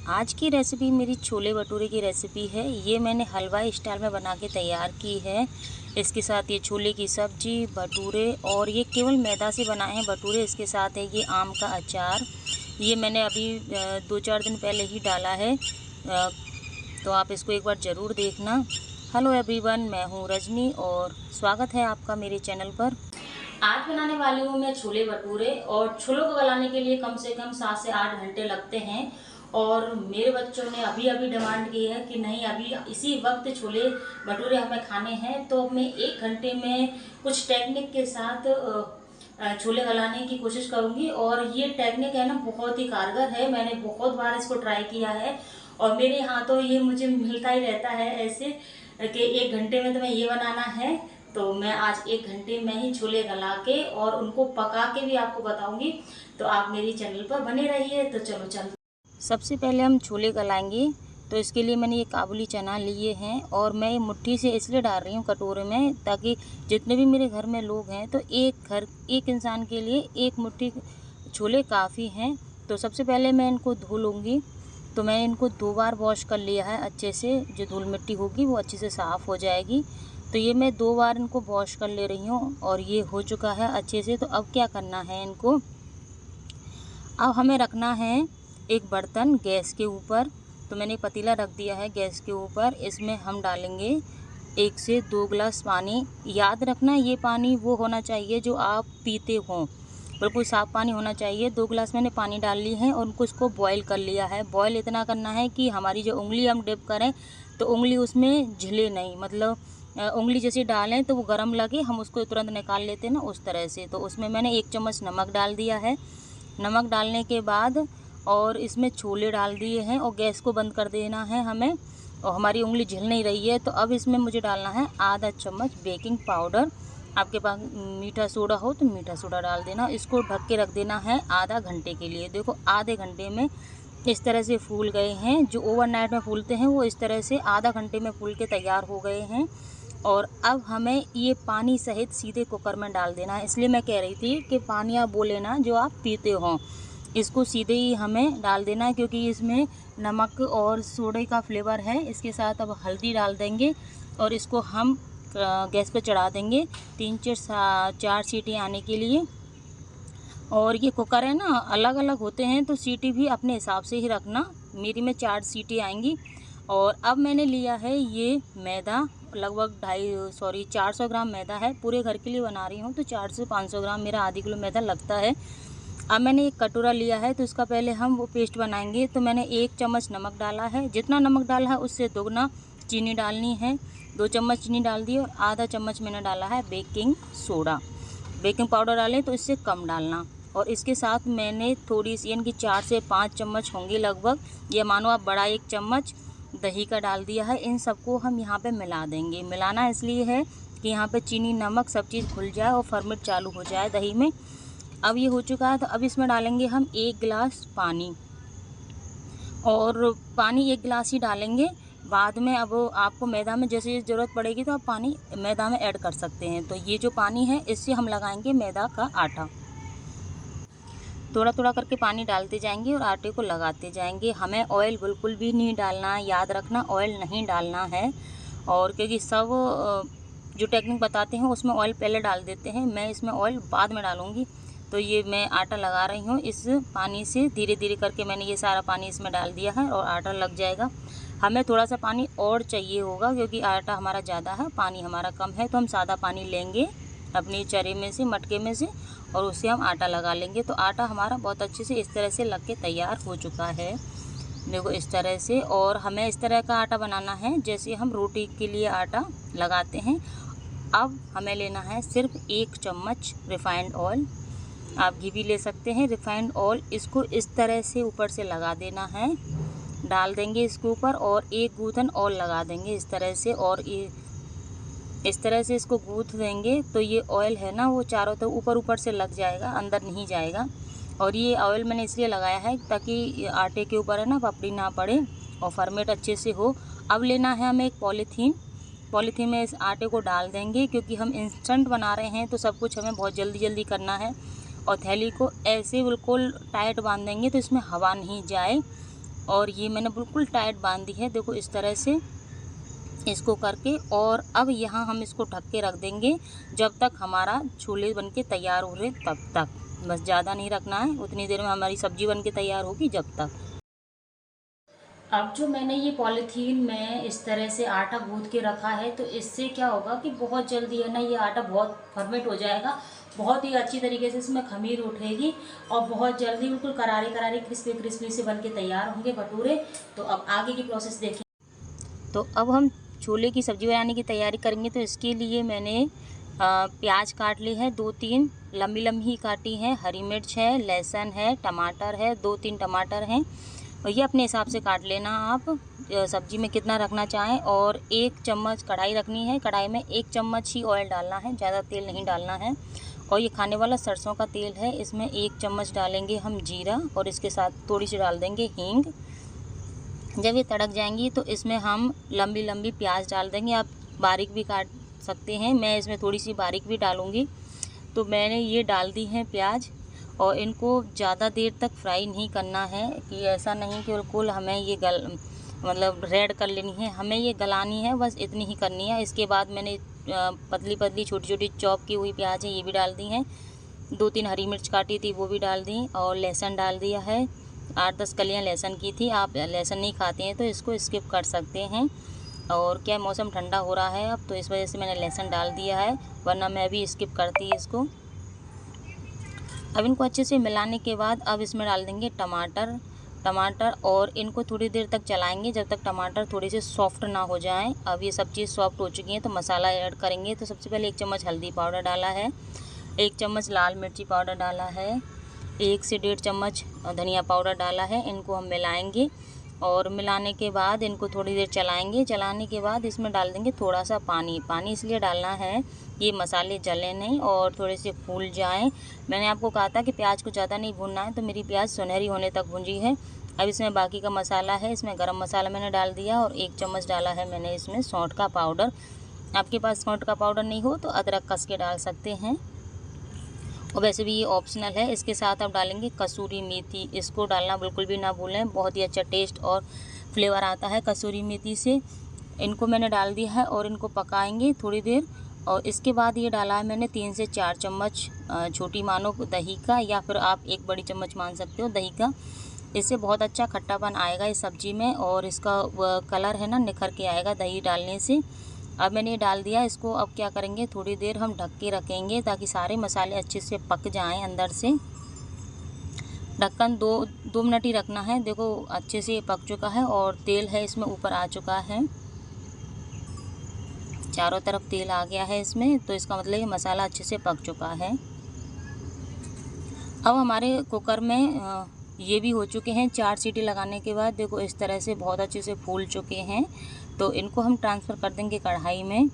आज की रेसिपी मेरी छोले भटूरे की रेसिपी है। ये मैंने हलवाई स्टाइल में बना के तैयार की है। इसके साथ ये छोले की सब्जी, भटूरे और ये केवल मैदा से बनाए हैं भटूरे। इसके साथ है ये आम का अचार। ये मैंने अभी 2-4 दिन पहले ही डाला है, तो आप इसको एक बार ज़रूर देखना। हेलो एवरीवन, मैं हूँ रजनी और स्वागत है आपका मेरे चैनल पर। आज बनाने वाली हूँ मैं छोले भटूरे, और छोलों को गलाने के लिए कम से कम 7 से 8 घंटे लगते हैं। और मेरे बच्चों ने अभी अभी डिमांड की है कि नहीं, अभी इसी वक्त छोले भटूरे हमें खाने हैं। तो मैं 1 घंटे में कुछ टेक्निक के साथ छोले गलाने की कोशिश करूँगी। और ये टेक्निक है ना, बहुत ही कारगर है। मैंने बहुत बार इसको ट्राई किया है और मेरे हाथों ये मुझे मिलता ही रहता है ऐसे कि 1 घंटे में तुम्हें ये बनाना है। तो मैं आज 1 घंटे में ही छोले गला के और उनको पका के भी आपको बताऊंगी। तो आप मेरी चैनल पर बने रहिए। तो चलो सबसे पहले हम छोले गलाएंगे। तो इसके लिए मैंने ये काबुली चना लिए हैं और मैं ये मुट्ठी से इसलिए डाल रही हूँ कटोरे में, ताकि जितने भी मेरे घर में लोग हैं तो एक इंसान के लिए 1 मुट्ठी छोले काफ़ी हैं। तो सबसे पहले मैं इनको धो लूँगी। तो मैंने इनको 2 बार वॉश कर लिया है अच्छे से। जो धूल मिट्टी होगी वो अच्छे से साफ़ हो जाएगी। तो ये मैं 2 बार इनको वॉश कर ले रही हूँ और ये हो चुका है अच्छे से। तो अब क्या करना है इनको, अब हमें रखना है एक बर्तन गैस के ऊपर। तो मैंने पतीला रख दिया है गैस के ऊपर। इसमें हम डालेंगे 1 से 2 गिलास पानी। याद रखना, ये पानी वो होना चाहिए जो आप पीते हों, बिल्कुल साफ़ पानी होना चाहिए। 2 गिलास मैंने पानी डाल ली है और उनको इसको बॉईल कर लिया है। बॉईल इतना करना है कि हमारी जो उंगली हम डिप करें तो उंगली उसमें झिले नहीं, मतलब उंगली जैसे डालें तो वो गर्म लगे, हम उसको तुरंत निकाल लेते हैं ना, उस तरह से। तो उसमें मैंने 1 चम्मच नमक डाल दिया है। नमक डालने के बाद और इसमें छोले डाल दिए हैं और गैस को बंद कर देना है हमें। और हमारी उंगली झिल नहीं रही है। तो अब इसमें मुझे डालना है आधा चम्मच बेकिंग पाउडर। आपके पास मीठा सोडा हो तो मीठा सोडा डाल देना। इसको ढक के रख देना है आधा घंटे के लिए। देखो आधे घंटे में इस तरह से फूल गए हैं। जो ओवरनाइट में फूलते हैं वो इस तरह से आधा घंटे में फूल के तैयार हो गए हैं। और अब हमें ये पानी सहित सीधे कुकर में डाल देना है। इसलिए मैं कह रही थी कि पानी आप वो लेना जो आप पीते हों, इसको सीधे ही हमें डाल देना है, क्योंकि इसमें नमक और सोडे का फ्लेवर है। इसके साथ अब हल्दी डाल देंगे और इसको हम गैस पे चढ़ा देंगे 3-4 सीटी आने के लिए। और ये कुकर है ना, अलग अलग होते हैं तो सीटी भी अपने हिसाब से ही रखना। मेरी में 4 सीटी आएंगी। और अब मैंने लिया है ये मैदा, लगभग 400 ग्राम मैदा है। पूरे घर के लिए बना रही हूँ तो 400 से 500 ग्राम मेरा आधी किलो मैदा लगता है। अब मैंने एक कटोरा लिया है तो इसका पहले हम वो पेस्ट बनाएंगे। तो मैंने 1 चम्मच नमक डाला है। जितना नमक डाला है उससे दोगुना चीनी डालनी है। 2 चम्मच चीनी डाल दी और आधा चम्मच मैंने डाला है बेकिंग सोडा। बेकिंग पाउडर डालें तो इससे कम डालना। और इसके साथ मैंने थोड़ी सी, यानी कि 4 से 5 चम्मच होंगी लगभग, ये मानो आप बड़ा 1 चम्मच दही का डाल दिया है। इन सबको हम यहाँ पे मिला देंगे। मिलाना इसलिए है कि यहाँ पे चीनी नमक सब चीज़ घुल जाए और फर्मेंट चालू हो जाए दही में। अब ये हो चुका है तो अब इसमें डालेंगे हम 1 गिलास पानी। और पानी 1 गिलास ही डालेंगे। बाद में अब आपको मैदा में जैसे ज़रूरत पड़ेगी तो आप पानी मैदा में ऐड कर सकते हैं। तो ये जो पानी है इससे हम लगाएंगे मैदा का आटा। थोड़ा थोड़ा करके पानी डालते जाएंगे और आटे को लगाते जाएंगे। हमें ऑयल बिल्कुल भी नहीं डालना है, याद रखना ऑयल नहीं डालना है। और क्योंकि सब जो टेक्निक बताते हैं उसमें ऑयल पहले डाल देते हैं, मैं इसमें ऑयल बाद में डालूँगी। तो ये मैं आटा लगा रही हूँ इस पानी से। धीरे धीरे करके मैंने ये सारा पानी इसमें डाल दिया है और आटा लग जाएगा। हमें थोड़ा सा पानी और चाहिए होगा क्योंकि आटा हमारा ज़्यादा है, पानी हमारा कम है। तो हम सादा पानी लेंगे अपनी चरे में से, मटके में से, और उससे हम आटा लगा लेंगे। तो आटा हमारा बहुत अच्छे से इस तरह से लग के तैयार हो चुका है। देखो इस तरह से। और हमें इस तरह का आटा बनाना है जैसे हम रोटी के लिए आटा लगाते हैं। अब हमें लेना है सिर्फ 1 चम्मच रिफाइंड ऑयल। आप घी भी ले सकते हैं। रिफाइंड ऑयल इसको इस तरह से ऊपर से लगा देना है, डाल देंगे इसके ऊपर और 1 गूंथन और लगा देंगे इस तरह से। और ये इस तरह से इसको गूंथ देंगे तो ये ऑयल है ना वो चारों तरफ ऊपर ऊपर से लग जाएगा, अंदर नहीं जाएगा। और ये ऑयल मैंने इसलिए लगाया है ताकि आटे के ऊपर है ना पपड़ी ना पड़े और फर्मेंट अच्छे से हो। अब लेना है हमें एक पॉलीथीन में इस आटे को डाल देंगे, क्योंकि हम इंस्टेंट बना रहे हैं तो सब कुछ हमें बहुत जल्दी जल्दी करना है। और थैली को ऐसे बिल्कुल टाइट बांध देंगे तो इसमें हवा नहीं जाए। और ये मैंने बिल्कुल टाइट बांध दी है, देखो इस तरह से इसको करके। और अब यहाँ हम इसको ढक के रख देंगे जब तक हमारा छोले बनके तैयार हो रहे तब तक। बस ज़्यादा नहीं रखना है, उतनी देर में हमारी सब्जी बनके तैयार होगी जब तक। अब जो मैंने ये पॉलीथीन में इस तरह से आटा गूंथ के रखा है, तो इससे क्या होगा कि बहुत जल्दी है ना ये आटा बहुत फर्मेंट हो जाएगा, बहुत ही अच्छी तरीके से इसमें खमीर उठेगी और बहुत जल्दी बिल्कुल करारे करारे क्रिस्पी क्रिस्पी से बन के तैयार होंगे भटूरे। तो अब आगे की प्रोसेस देखें। तो अब हम छोले की सब्ज़ी बनाने की तैयारी करेंगे। तो इसके लिए मैंने प्याज काट ली है, 2-3 लंबी लंबी काटी है, हरी मिर्च है, लहसुन है, टमाटर है, 2-3 टमाटर हैं, और ये अपने हिसाब से काट लेना आप सब्जी में कितना रखना चाहें। और 1 चम्मच कढ़ाई रखनी है, कढ़ाई में 1 चम्मच ही ऑयल डालना है, ज़्यादा तेल नहीं डालना है। और ये खाने वाला सरसों का तेल है, इसमें 1 चम्मच डालेंगे हम जीरा और इसके साथ थोड़ी सी डाल देंगे हींग। जब ये तड़क जाएंगी तो इसमें हम लंबी लंबी प्याज डाल देंगे, आप बारीक भी काट सकते हैं, मैं इसमें थोड़ी सी बारीक भी डालूँगी। तो मैंने ये डाल दी है प्याज, और इनको ज़्यादा देर तक फ्राई नहीं करना है, कि ऐसा नहीं कि बिल्कुल हमें ये मतलब रेड कर लेनी है, हमें ये गलानी है, बस इतनी ही करनी है। इसके बाद मैंने पतली पतली छोटी छोटी चॉप की हुई प्याज है ये भी डाल दी हैं, 2-3 हरी मिर्च काटी थी वो भी डाल दी, और लहसुन डाल दिया है, 8-10 कलियाँ लहसुन की थी। आप लहसुन नहीं खाते हैं तो इसको स्किप कर सकते हैं। और क्या मौसम ठंडा हो रहा है अब, तो इस वजह से मैंने लहसुन डाल दिया है, वरना मैं भी स्किप करती इसको। अब इनको अच्छे से मिलाने के बाद अब इसमें डाल देंगे टमाटर, और इनको थोड़ी देर तक चलाएंगे जब तक टमाटर थोड़े से सॉफ्ट ना हो जाएं। अब ये सब चीज़ सॉफ्ट हो चुकी हैं तो मसाला ऐड करेंगे। तो सबसे पहले 1 चम्मच हल्दी पाउडर डाला है, 1 चम्मच लाल मिर्ची पाउडर डाला है, 1 से 1.5 चम्मच धनिया पाउडर डाला है। इनको हम मिलाएंगे, और मिलाने के बाद इनको थोड़ी देर चलाएंगे। चलाने के बाद इसमें डाल देंगे थोड़ा सा पानी। पानी इसलिए डालना है ये मसाले जले नहीं और थोड़े से फूल जाएं। मैंने आपको कहा था कि प्याज को ज़्यादा नहीं भूनना है, तो मेरी प्याज सुनहरी होने तक भूंजी है। अब इसमें बाकी का मसाला है, इसमें गरम मसाला मैंने डाल दिया, और 1 चम्मच डाला है मैंने इसमें सौंठ का पाउडर। आपके पास सौंठ का पाउडर नहीं हो तो अदरक कस के डाल सकते हैं, और वैसे भी ये ऑप्शनल है। इसके साथ आप डालेंगे कसूरी मेथी, इसको डालना बिल्कुल भी ना भूलें, बहुत ही अच्छा टेस्ट और फ्लेवर आता है कसूरी मेथी से। इनको मैंने डाल दिया है और इनको पकाएंगे थोड़ी देर। और इसके बाद ये डाला है मैंने 3 से 4 चम्मच छोटी मानो दही का, या फिर आप 1 बड़ी चम्मच मान सकते हो दही का। इससे बहुत अच्छा खट्टापन आएगा इस सब्ज़ी में, और इसका कलर है ना निखर के आएगा दही डालने से। अब मैंने ये डाल दिया, इसको अब क्या करेंगे थोड़ी देर हम ढक के रखेंगे ताकि सारे मसाले अच्छे से पक जाएं अंदर से। ढक्कन 2 मिनट ही रखना है। देखो अच्छे से पक चुका है और तेल है इसमें ऊपर आ चुका है, चारों तरफ तेल आ गया है इसमें, तो इसका मतलब ये मसाला अच्छे से पक चुका है। अब हमारे कुकर में ये भी हो चुके हैं 4 सीटी लगाने के बाद, देखो इस तरह से बहुत अच्छे से फूल चुके हैं। तो इनको हम ट्रांसफ़र कर देंगे कढ़ाई में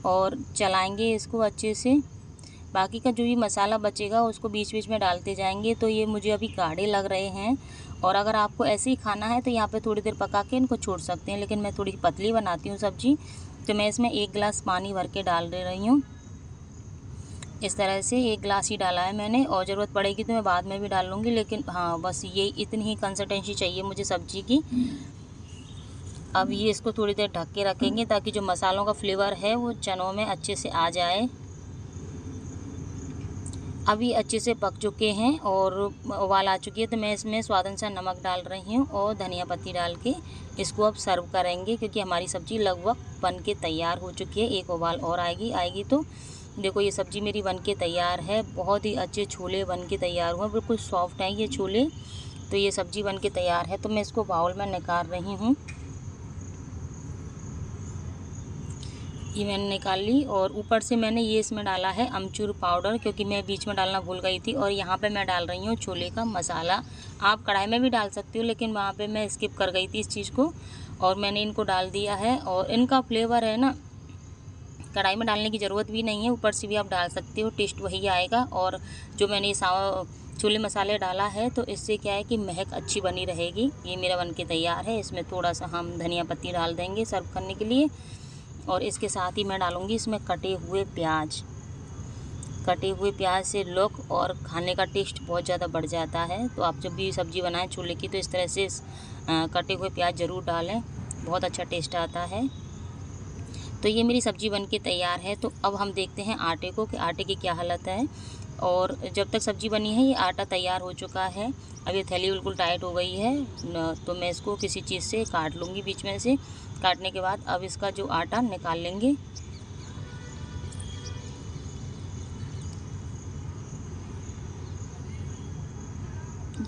और चलाएंगे इसको अच्छे से। बाकी का जो भी मसाला बचेगा उसको बीच बीच में डालते जाएंगे। तो ये मुझे अभी गाढ़े लग रहे हैं, और अगर आपको ऐसे ही खाना है तो यहाँ पे थोड़ी देर पका के इनको छोड़ सकते हैं, लेकिन मैं थोड़ी पतली बनाती हूँ सब्ज़ी, तो मैं इसमें 1 गिलास पानी भर के डाल दे रही हूँ। इस तरह से 1 गिलास ही डाला है मैंने, और ज़रूरत पड़ेगी तो मैं बाद में भी डाल लूँगी, लेकिन हाँ बस ये इतनी ही कंसिस्टेंसी चाहिए मुझे सब्ज़ी की। अब ये इसको थोड़ी देर ढक के रखेंगे ताकि जो मसालों का फ्लेवर है वो चनों में अच्छे से आ जाए। अब ये अच्छे से पक चुके हैं और उबाल आ चुकी है, तो मैं इसमें स्वाद अनुसार नमक डाल रही हूँ और धनिया पत्ती डाल के इसको अब सर्व करेंगे, क्योंकि हमारी सब्ज़ी लगभग बन के तैयार हो चुकी है। एक उबाल और आएगी तो देखो ये सब्ज़ी मेरी बन के तैयार है। बहुत ही अच्छे छोले बन के तैयार हुए, बिल्कुल सॉफ्ट हैं ये छोले। तो ये सब्ज़ी बन के तैयार है, तो मैं इसको बाउल में निकाल रही हूँ। ये मैंने निकाल ली, और ऊपर से मैंने ये इसमें डाला है अमचूर पाउडर, क्योंकि मैं बीच में डालना भूल गई थी। और यहाँ पे मैं डाल रही हूँ छोले का मसाला। आप कढ़ाई में भी डाल सकते हो, लेकिन वहाँ पे मैं स्किप कर गई थी इस चीज़ को, और मैंने इनको डाल दिया है। और इनका फ्लेवर है ना, कढ़ाई में डालने की ज़रूरत भी नहीं है, ऊपर से भी आप डाल सकते हो, टेस्ट वही आएगा। और जो मैंने छोले मसाले डाला है तो इससे क्या है कि महक अच्छी बनी रहेगी। ये मेरा बन के तैयार है। इसमें थोड़ा सा हम धनिया पत्ती डाल देंगे सर्व करने के लिए, और इसके साथ ही मैं डालूँगी इसमें कटे हुए प्याज। कटे हुए प्याज से लुक और खाने का टेस्ट बहुत ज़्यादा बढ़ जाता है। तो आप जब भी सब्ज़ी बनाएं छोले की तो इस तरह से कटे हुए प्याज ज़रूर डालें, बहुत अच्छा टेस्ट आता है। तो ये मेरी सब्ज़ी बनके तैयार है। तो अब हम देखते हैं आटे को कि आटे की क्या हालत है। और जब तक सब्ज़ी बनी है ये आटा तैयार हो चुका है। अब ये थैली बिल्कुल टाइट हो गई है तो मैं इसको किसी चीज़ से काट लूँगी बीच में से। काटने के बाद अब इसका जो आटा निकाल लेंगे।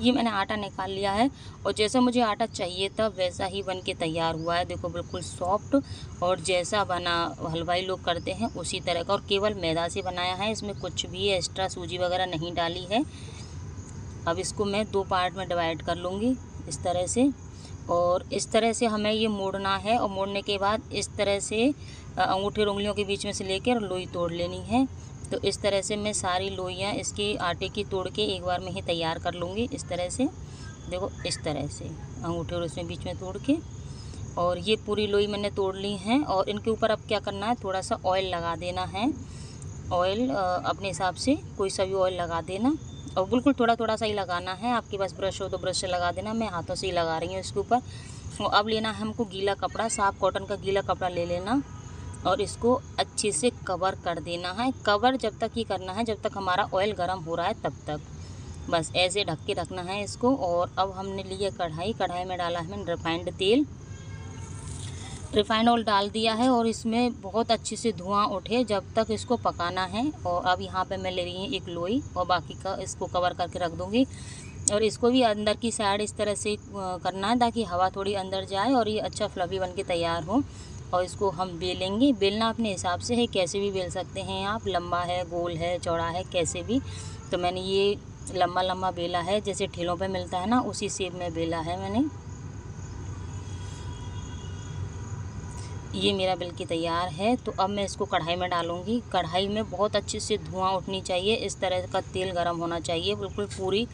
ये मैंने आटा निकाल लिया है और जैसा मुझे आटा चाहिए था वैसा ही बन के तैयार हुआ है। देखो बिल्कुल सॉफ्ट और जैसा बना हलवाई लोग करते हैं उसी तरह का, और केवल मैदा से बनाया है। इसमें कुछ भी एक्स्ट्रा सूजी वगैरह नहीं डाली है। अब इसको मैं 2 पार्ट में डिवाइड कर लूँगी इस तरह से, और इस तरह से हमें ये मोड़ना है। और मोड़ने के बाद इस तरह से अंगूठे उंगलियों के बीच में से लेकर लोई तोड़ लेनी है। तो इस तरह से मैं सारी लोइयाँ इसके आटे की तोड़ के एक बार में ही तैयार कर लूँगी। इस तरह से देखो, इस तरह से अंगूठे और इसमें बीच में तोड़ के, और ये पूरी लोई मैंने तोड़ ली हैं। और इनके ऊपर अब क्या करना है, थोड़ा सा ऑयल लगा देना है। ऑयल अपने हिसाब से कोई सा भी ऑयल लगा देना, और बिल्कुल थोड़ा थोड़ा सा ही लगाना है। आपके पास ब्रश हो तो ब्रश से लगा देना, मैं हाथों से ही लगा रही हूँ इसके ऊपर। और अब लेना है हमको गीला कपड़ा, साफ कॉटन का गीला कपड़ा ले लेना और इसको अच्छे से कवर कर देना है। कवर जब तक ही करना है जब तक हमारा ऑयल गर्म हो रहा है तब तक, बस ऐसे ढक के रखना है इसको। और अब हमने लिया कढ़ाई, कढ़ाई में डाला है मैंने रिफाइंड तेल। रिफाइंड ऑयल डाल दिया है और इसमें बहुत अच्छे से धुआं उठे जब तक इसको पकाना है। और अब यहाँ पे मैं ले रही हूँ एक लोई और बाकी का इसको कवर करके रख दूँगी। और इसको भी अंदर की साइड इस तरह से करना है ताकि हवा थोड़ी अंदर जाए और ये अच्छा फ्लफी बन के तैयार हो। और इसको हम बेलेंगे। बेलना अपने हिसाब से है, कैसे भी बेल सकते हैं आप, लंबा है, गोल है, चौड़ा है, कैसे भी। तो मैंने ये लंबा लंबा बेला है, जैसे ठेलों पे मिलता है ना, उसी शेप में बेला है मैंने। ये मेरा बेल के तैयार है। तो अब मैं इसको कढ़ाई में डालूँगी। कढ़ाई में बहुत अच्छे से धुआं उठनी चाहिए, इस तरह का तेल गर्म होना चाहिए, बिल्कुल पूरी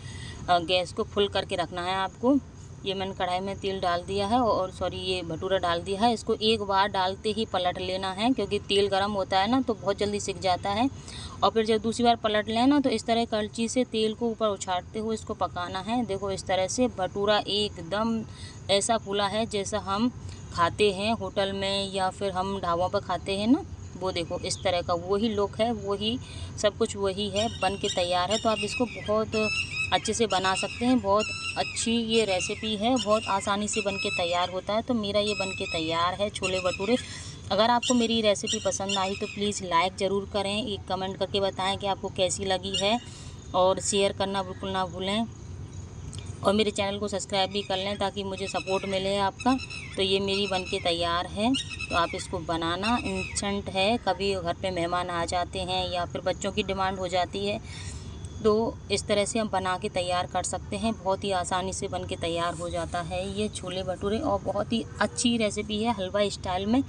गैस को फुल करके रखना है आपको। ये मैंने कढ़ाई में तेल डाल दिया है और ये भटूरा डाल दिया है। इसको एक बार डालते ही पलट लेना है क्योंकि तेल गर्म होता है ना तो बहुत जल्दी सिक जाता है। और फिर जब दूसरी बार पलट लेना तो इस तरह कलची से तेल को ऊपर उछालते हुए इसको पकाना है। देखो इस तरह से भटूरा एकदम ऐसा फूला है जैसा हम खाते हैं होटल में या फिर हम ढाबों पर खाते हैं ना, वो देखो इस तरह का वही लुक है, वही सब कुछ वही है, बन के तैयार है। तो आप इसको बहुत अच्छे से बना सकते हैं। बहुत अच्छी ये रेसिपी है, बहुत आसानी से बन के तैयार होता है। तो मेरा ये बन के तैयार है छोले भटूरे। अगर आपको मेरी रेसिपी पसंद आई तो प्लीज़ लाइक ज़रूर करें, एक कमेंट करके बताएं कि आपको कैसी लगी है, और शेयर करना बिल्कुल ना भूलें। और मेरे चैनल को सब्सक्राइब भी कर लें ताकि मुझे सपोर्ट मिले आपका। तो ये मेरी बनके तैयार है। तो आप इसको बनाना, इंस्टेंट है, कभी घर पे मेहमान आ जाते हैं या फिर बच्चों की डिमांड हो जाती है तो इस तरह से हम बना के तैयार कर सकते हैं। बहुत ही आसानी से बन के तैयार हो जाता है ये छोले भटूरे, और बहुत ही अच्छी रेसिपी है हलवा स्टाइल में।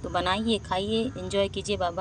तो बनाइए, खाइए, एंजॉय कीजिए। बाबा।